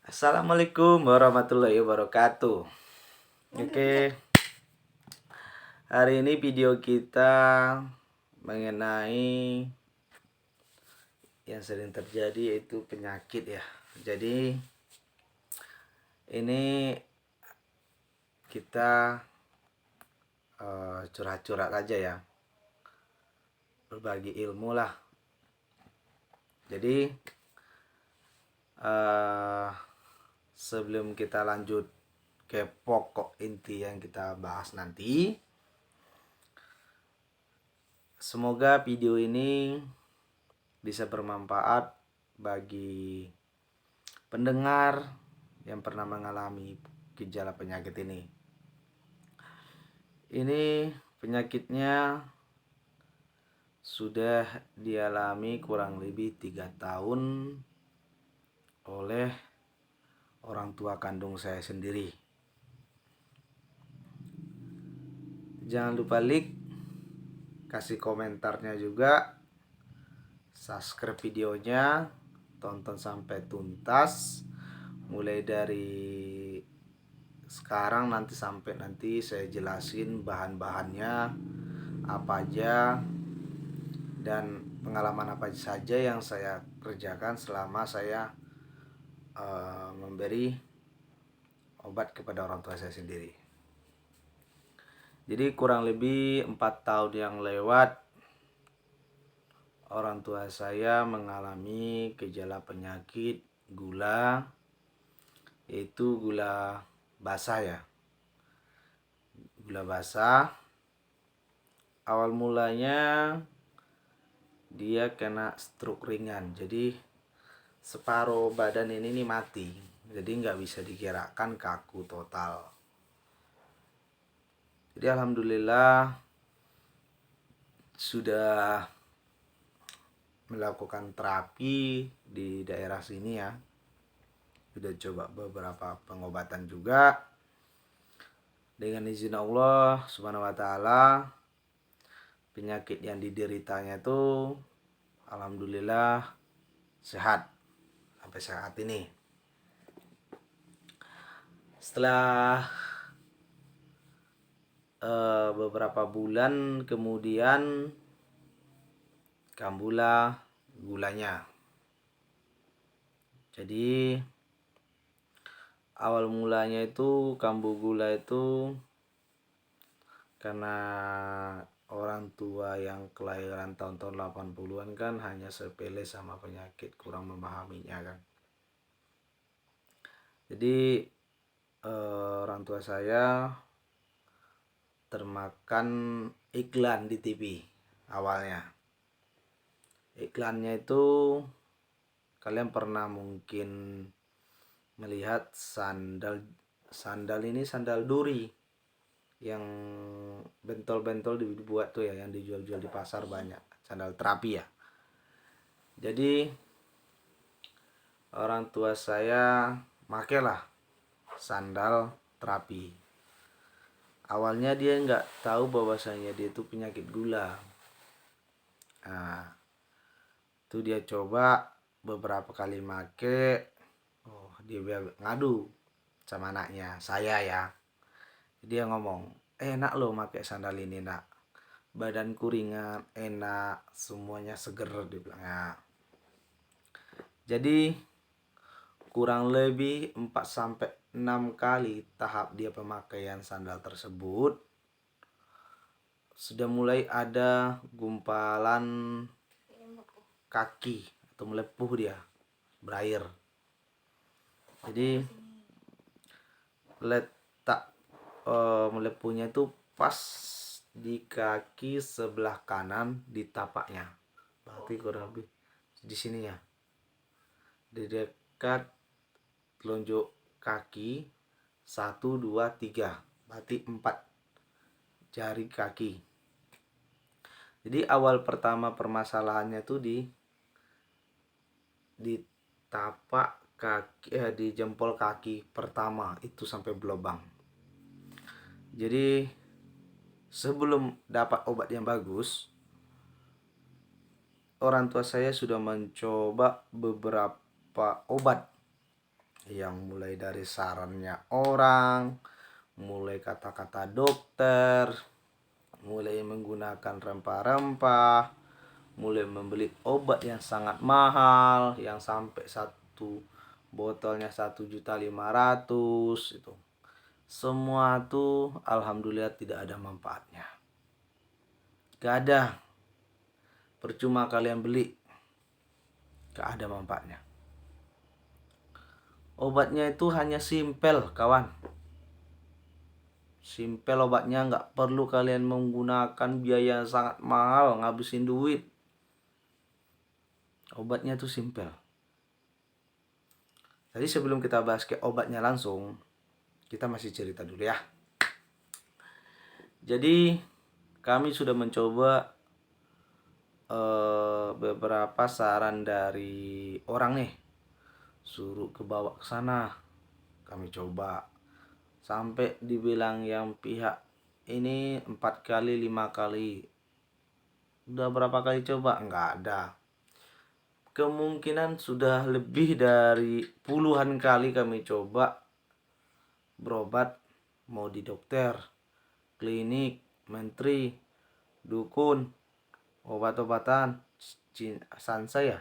Assalamualaikum warahmatullahi wabarakatuh. Oke, hari ini video kita mengenai yang sering terjadi yaitu penyakit ya. Jadi ini kita curhat-curhat aja ya, berbagi ilmu lah. Jadi sebelum kita lanjut ke pokok inti yang kita bahas nanti, semoga video ini bisa bermanfaat bagi pendengar yang pernah mengalami gejala penyakit ini. Ini penyakitnya sudah dialami kurang lebih 3 tahun oleh orang tua kandung saya sendiri. Jangan lupa like, kasih komentarnya juga, subscribe videonya, tonton sampai tuntas, mulai dari sekarang sampai nanti saya jelasin bahan-bahannya apa aja dan pengalaman apa saja yang saya kerjakan selama saya memberi obat kepada orang tua saya sendiri. Jadi kurang lebih 4 tahun yang lewat, orang tua saya mengalami gejala penyakit gula, yaitu gula basah ya. Gula basah awal mulanya dia kena stroke ringan, jadi separuh badan ini mati, jadi nggak bisa digerakkan, kaku total. Jadi alhamdulillah sudah melakukan terapi di daerah sini ya, sudah coba beberapa pengobatan juga. Dengan izin Allah subhanahu wa ta'ala, penyakit yang dideritanya itu alhamdulillah sehat sampai saat ini. Setelah beberapa bulan kemudian kambuhlah gulanya. Jadi awal mulanya itu kambuh gula itu karena orang tua yang kelahiran tahun-tahun 80-an kan hanya sepele sama penyakit, kurang memahaminya kan. Jadi orang tua saya termakan iklan di TV awalnya. Iklannya itu kalian pernah mungkin melihat sandal ini, sandal duri yang bentol-bentol dibuat tuh ya, yang dijual-jual di pasar banyak, sandal terapi ya. Jadi orang tua saya makailah sandal terapi. Awalnya dia nggak tahu bahwasanya dia itu penyakit gula. Nah, itu dia coba beberapa kali make. Dia ngadu sama anaknya, saya ya. Dia ngomong, enak loh pakai sandal ini nak, badanku ringan, enak, semuanya seger, dia bilang ya. Jadi kurang lebih 4-6 kali tahap dia pemakaian sandal tersebut, sudah mulai ada gumpalan kaki atau melepuh, dia berair. Jadi letak melepuhnya itu pas di kaki sebelah kanan di tapaknya, berarti kurang lebih di sini ya, di dekat telunjuk kaki 1, 2, 3, berarti 4 jari kaki. Jadi awal pertama permasalahannya tuh di tapak kaki, di jempol kaki pertama itu sampai berlubang. Jadi sebelum dapat obat yang bagus, orang tua saya sudah mencoba beberapa obat yang mulai dari sarannya orang, mulai kata-kata dokter, mulai menggunakan rempah-rempah, mulai membeli obat yang sangat mahal, yang sampai satu botolnya 1.500.000 itu. Semua tuh alhamdulillah tidak ada manfaatnya. Gak ada. Percuma kalian beli. Gak ada manfaatnya. Obatnya itu hanya simpel, kawan. Simpel obatnya, nggak perlu kalian menggunakan biaya yang sangat mahal, ngabisin duit. Obatnya tuh simpel. Tadi sebelum kita bahas ke obatnya langsung, kita masih cerita dulu ya. Jadi kami sudah mencoba beberapa saran dari orang nih, suruh ke bawa ke sana. Kami coba sampai dibilang yang pihak ini 4 kali 5 kali. Udah berapa kali coba? Nggak ada. Kemungkinan sudah lebih dari puluhan kali kami coba berobat, mau di dokter, klinik, menteri, dukun, obat-obatan, sansa ya,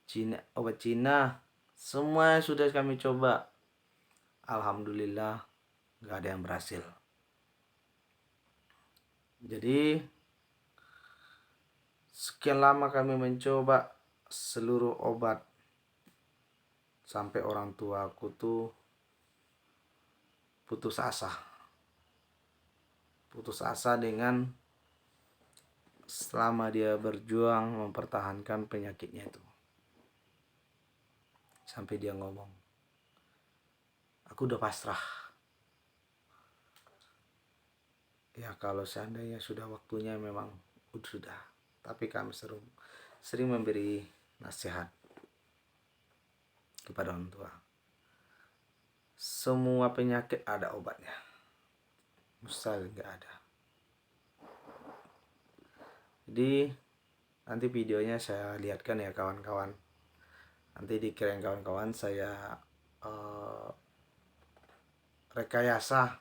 Cina, obat Cina, semua sudah kami coba. Alhamdulillah nggak ada yang berhasil. Jadi sekian lama kami mencoba seluruh obat, sampai orang tua aku tuh putus asa dengan selama dia berjuang mempertahankan penyakitnya itu. Sampai dia ngomong, aku udah pasrah. Ya kalau seandainya sudah waktunya memang sudah. Tapi kami sering memberi nasihat kepada orang tua. Semua penyakit ada obatnya. Mustahil nggak ada. Jadi nanti videonya saya lihatkan ya kawan-kawan. Nanti dikirain kawan-kawan saya rekayasa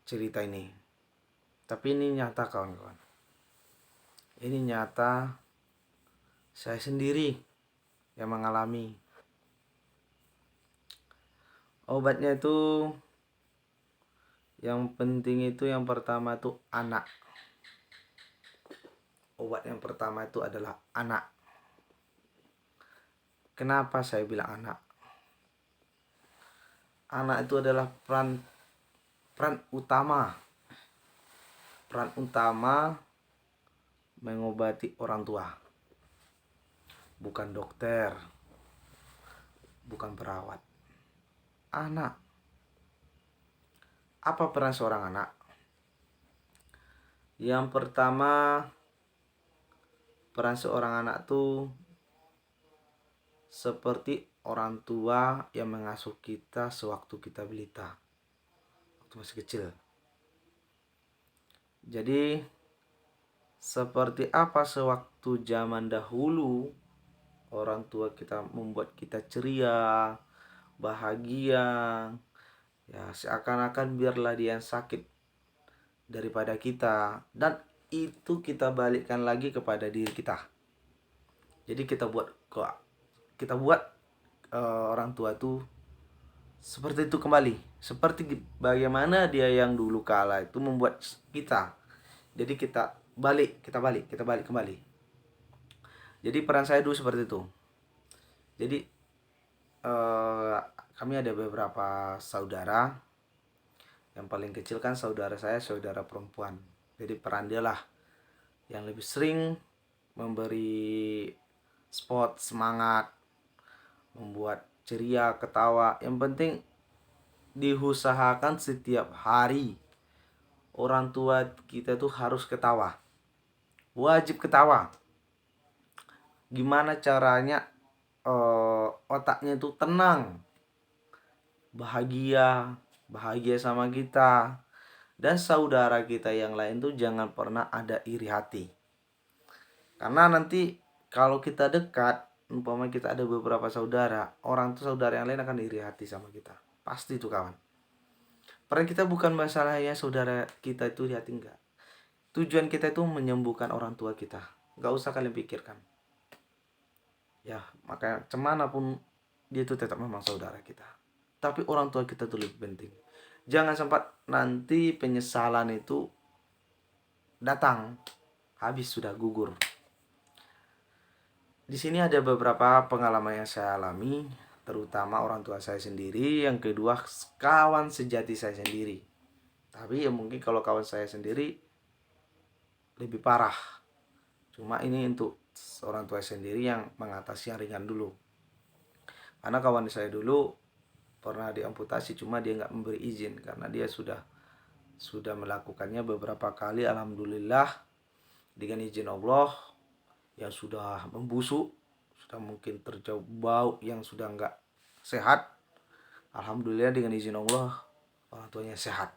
cerita ini. Tapi ini nyata kawan-kawan. Ini nyata, saya sendiri yang mengalami. Obatnya itu yang penting itu yang pertama itu anak. Obat yang pertama itu adalah anak. Kenapa saya bilang anak? Anak itu adalah peran utama mengobati orang tua. Bukan dokter, bukan perawat. Anak. Apa peran seorang anak? Yang pertama, peran seorang anak tuh seperti orang tua yang mengasuh kita sewaktu kita balita, waktu masih kecil. Jadi seperti apa sewaktu zaman dahulu orang tua kita membuat kita ceria, bahagia, ya seakan-akan biarlah dia yang sakit daripada kita, dan itu kita balikkan lagi kepada diri kita. Jadi kita buat orang tua tuh seperti itu kembali, seperti bagaimana dia yang dulu kala itu membuat kita. Jadi kita balik kembali. Jadi peran saya dulu seperti itu. Jadi kami ada beberapa saudara. Yang paling kecil kan saudara saya, saudara perempuan. Jadi peran dia lah yang lebih sering memberi spot semangat, membuat ceria, ketawa. Yang penting diusahakan setiap hari orang tua kita tuh harus ketawa, wajib ketawa. Gimana caranya otaknya itu tenang, bahagia sama kita. Dan saudara kita yang lain tuh jangan pernah ada iri hati. Karena nanti kalau kita dekat, umpama kita ada beberapa saudara, orang tuh saudara yang lain akan iri hati sama kita. Pasti itu kawan. Peran kita bukan masalahnya saudara kita itu iri hati, enggak. Tujuan kita itu menyembuhkan orang tua kita. Enggak usah kalian pikirkan. Ya, makanya cemana pun dia itu tetap memang saudara kita. Tapi orang tua kita itu lebih penting. Jangan sempat nanti penyesalan itu datang, habis sudah gugur. Di sini ada beberapa pengalaman yang saya alami, terutama orang tua saya sendiri, yang kedua kawan sejati saya sendiri. Tapi ya mungkin kalau kawan saya sendiri lebih parah. Cuma ini untuk orang tua sendiri yang mengatasi yang ringan dulu. Karena kawan saya dulu pernah diamputasi, cuma dia nggak memberi izin karena dia sudah melakukannya beberapa kali. Alhamdulillah dengan izin Allah yang sudah membusuk, sudah mungkin terjauh bau yang sudah nggak sehat. Alhamdulillah dengan izin Allah orang tuanya sehat.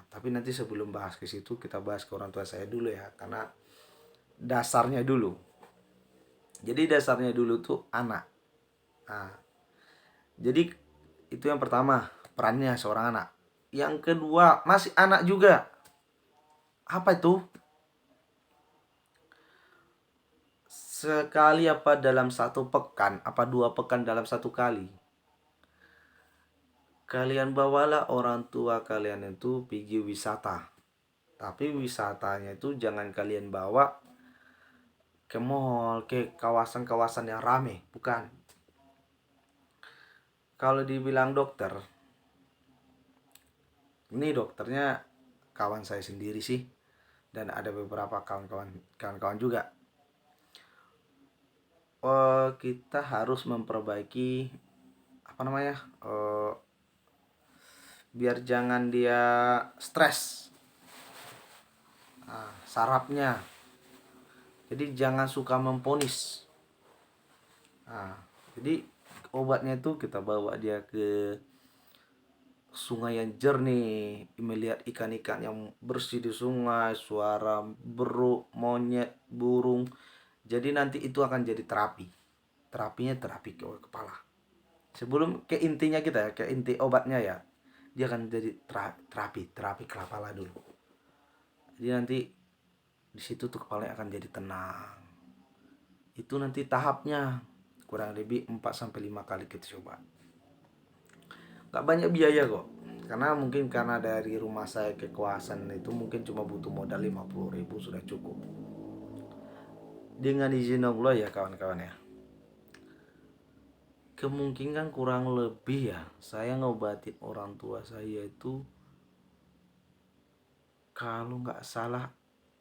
Tapi nanti sebelum bahas ke situ kita bahas ke orang tua saya dulu ya, karena dasarnya dulu. Jadi dasarnya dulu tuh anak. Jadi itu yang pertama, perannya seorang anak. Yang kedua masih anak juga. Apa itu? Sekali apa dalam satu pekan, apa 2 pekan dalam satu kali, kalian bawalah orang tua kalian itu pergi wisata. Tapi wisatanya itu jangan kalian bawa ke mall, ke kawasan-kawasan yang rame, bukan. Kalau dibilang dokter, ini dokternya kawan saya sendiri sih, dan ada beberapa kawan-kawan juga. Kita harus memperbaiki biar jangan dia stres sarafnya. Jadi jangan suka memponis. Jadi obatnya itu kita bawa dia ke sungai yang jernih, melihat ikan-ikan yang bersih di sungai, suara beruk, monyet, burung. Jadi nanti itu akan jadi terapi. Terapinya terapi ke kepala. Sebelum ke intinya kita ya, ke inti obatnya ya, dia akan jadi terapi ke kepala dulu. Jadi nanti di situ tuh kepalanya akan jadi tenang. Itu nanti tahapnya kurang lebih 4-5 kali kita coba. Gak banyak biaya kok. Karena dari rumah saya ke kawasan itu mungkin cuma butuh modal 50.000 sudah cukup. Dengan izin Allah ya kawan-kawan ya. Kemungkinan kurang lebih ya saya ngobatin orang tua saya itu kalau nggak salah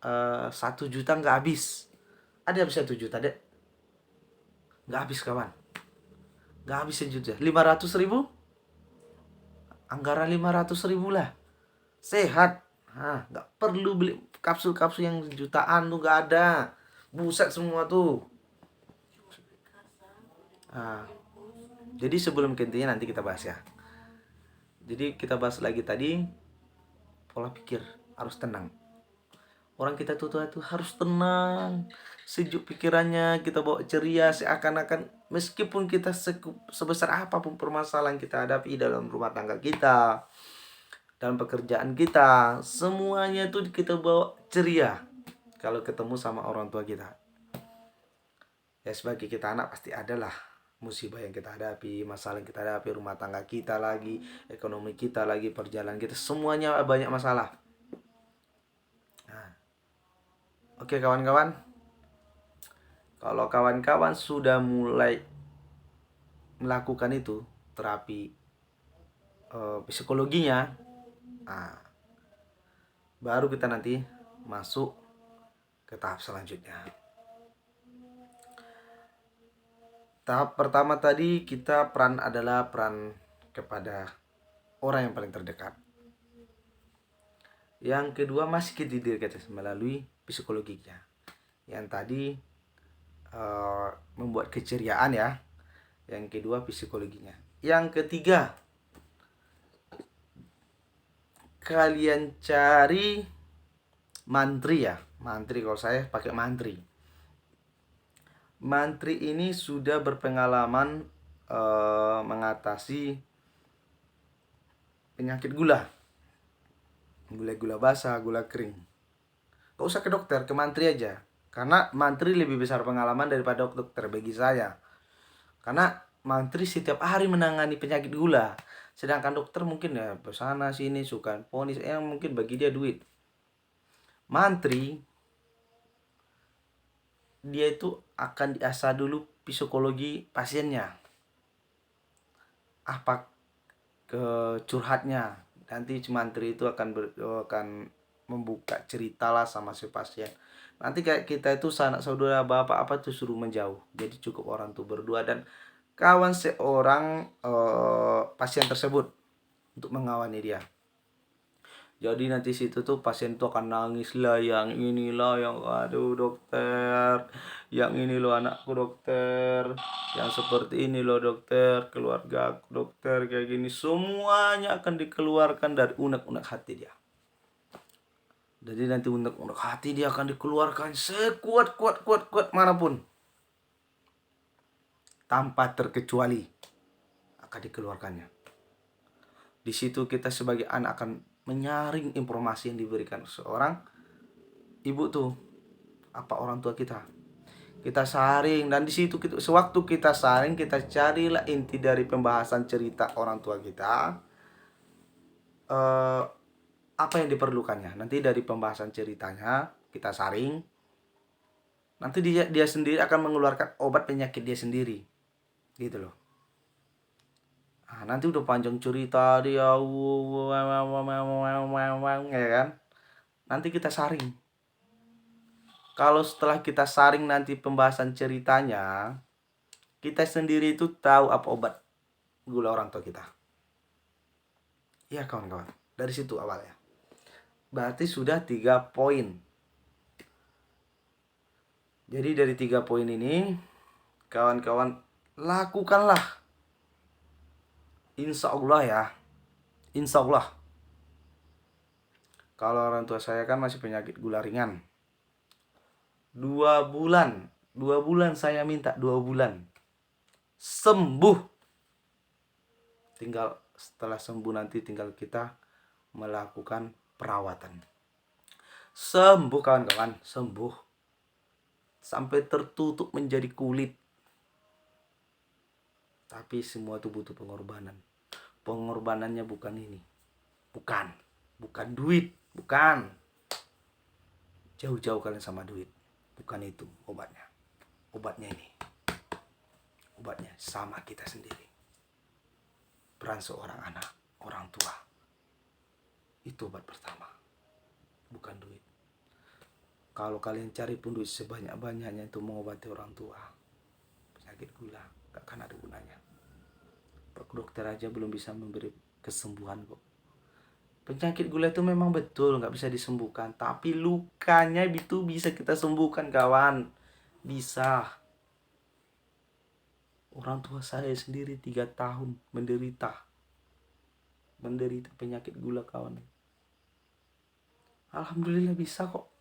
1 juta nggak habis. Ada habis 1 juta deh? Nggak habis kawan. Nggak habis 1 juta. 500.000? Anggaran 500.000 lah. Sehat. Nggak perlu beli kapsul-kapsul yang jutaan tuh, nggak ada. Buset semua tuh. Jadi sebelum ke intinya nanti kita bahas ya. Jadi kita bahas lagi tadi pola pikir harus tenang. Orang kita tuh harus tenang, sejuk pikirannya, kita bawa ceria seakan-akan meskipun kita sebesar apapun permasalahan kita hadapi dalam rumah tangga kita, dalam pekerjaan kita, semuanya tuh kita bawa ceria kalau ketemu sama orang tua kita. Ya sebagai kita anak pasti adalah musibah yang kita hadapi, masalah yang kita hadapi, rumah tangga kita lagi, ekonomi kita lagi, perjalanan kita, semuanya banyak masalah. Oke kawan-kawan, kalau kawan-kawan sudah mulai melakukan itu terapi psikologinya, baru kita nanti masuk ke tahap selanjutnya. Tahap pertama tadi kita adalah peran kepada orang yang paling terdekat. Yang kedua masih ke diri kita melalui psikologinya. Yang tadi membuat keceriaan ya. Yang kedua psikologinya. Yang ketiga, kalian cari mantri ya. Mantri, kalau saya pakai mantri. Mantri ini sudah berpengalaman mengatasi penyakit gula basah, gula kering. Gak usah ke dokter, ke mantri aja. Karena mantri lebih besar pengalaman daripada dokter bagi saya. Karena mantri setiap hari menangani penyakit gula. Sedangkan dokter mungkin ya sana sini suka ponis, yang mungkin bagi dia duit. Mantri dia itu akan diasah dulu psikologi pasiennya. Apa curhatnya. Nanti mantri itu akan membuka cerita lah sama si pasien. Nanti kayak kita itu sanak saudara bapak apa tuh suruh menjauh. Jadi cukup orang tuh berdua dan kawan seorang pasien tersebut untuk mengawani dia. Jadi nanti situ tuh pasien tuh akan nangis lah, yang inilah yang aduh dokter, yang ini loh anakku dokter, yang seperti ini loh dokter, keluarga aku dokter kayak gini, semuanya akan dikeluarkan dari unek-unek hati dia. Jadi nanti unek-unek hati dia akan dikeluarkan sekuat manapun, tanpa terkecuali akan dikeluarkannya. Di situ kita sebagai anak akan menyaring informasi yang diberikan seorang ibu tuh, apa orang tua kita saring, dan di situ sewaktu kita saring kita carilah inti dari pembahasan cerita orang tua kita, apa yang diperlukannya. Nanti dari pembahasan ceritanya kita saring, nanti dia sendiri akan mengeluarkan obat penyakit dia sendiri gitu loh. Nah, nanti udah panjang cerita dia ya kan, nanti kita saring. Kalau setelah kita saring nanti pembahasan ceritanya, kita sendiri itu tahu apa obat gula orang tua kita. Iya kawan-kawan, dari situ awalnya. Berarti sudah 3 poin. Jadi dari 3 poin ini, kawan-kawan lakukanlah. Insya Allah ya. Insya Allah. Kalau orang tua saya kan masih penyakit gula ringan. 2 bulan. 2 bulan saya minta 2 bulan. Sembuh. Tinggal setelah sembuh nanti tinggal kita melakukan perawatan. Sembuh kawan-kawan, sembuh. Sampai tertutup menjadi kulit. Tapi semua itu butuh pengorbanan. Pengorbanannya bukan ini. Bukan duit, bukan. Jauh-jauh kalian sama duit. Bukan itu obatnya. Obatnya ini. Obatnya sama kita sendiri. Peran seorang anak, orang tua. Itu obat pertama. Bukan duit. Kalau kalian cari pun duit sebanyak-banyaknya itu mengobati orang tua penyakit gula, gak akan ada gunanya. Pak dokter aja belum bisa memberi kesembuhan kok. Penyakit gula itu memang betul gak bisa disembuhkan, tapi lukanya itu bisa kita sembuhkan kawan. Bisa. Orang tua saya sendiri 3 tahun menderita penyakit gula kawan. Alhamdulillah bisa kok.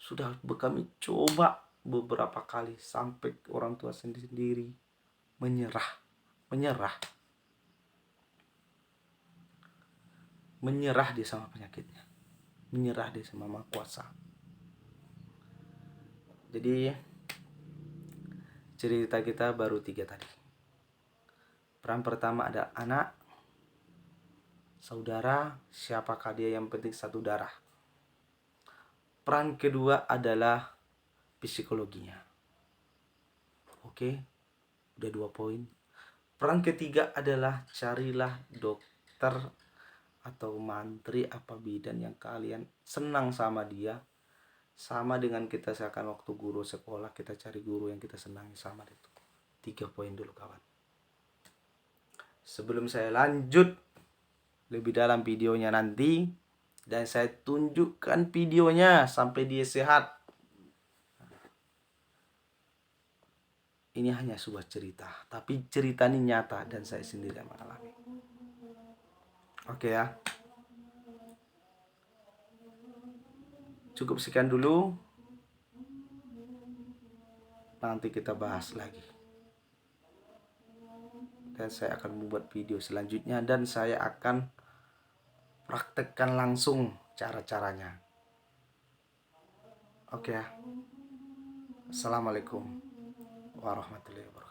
Sudah kami coba beberapa kali sampai orang tua sendiri menyerah dia sama penyakitnya, menyerah dia sama Maha Kuasa. Jadi cerita kita baru 3 tadi. Peran pertama ada anak, saudara, siapakah dia, yang penting satu darah. Peran kedua adalah psikologinya. Oke, udah 2 poin. Peran ketiga adalah carilah dokter atau mantri apa bidan yang kalian senang sama dia. Sama dengan kita seakan waktu guru sekolah, kita cari guru yang kita senangi, sama itu. 3 poin dulu kawan. Sebelum saya lanjut lebih dalam videonya nanti, dan saya tunjukkan videonya sampai dia sehat. Ini hanya sebuah cerita, tapi cerita ini nyata dan saya sendiri yang mengalami. Oke ya. Cukup sekian dulu. nanti kita bahas lagi. Dan saya akan membuat video selanjutnya dan saya akan praktekkan langsung cara-caranya. Oke ya. Assalamualaikum warahmatullahi wabarakatuh.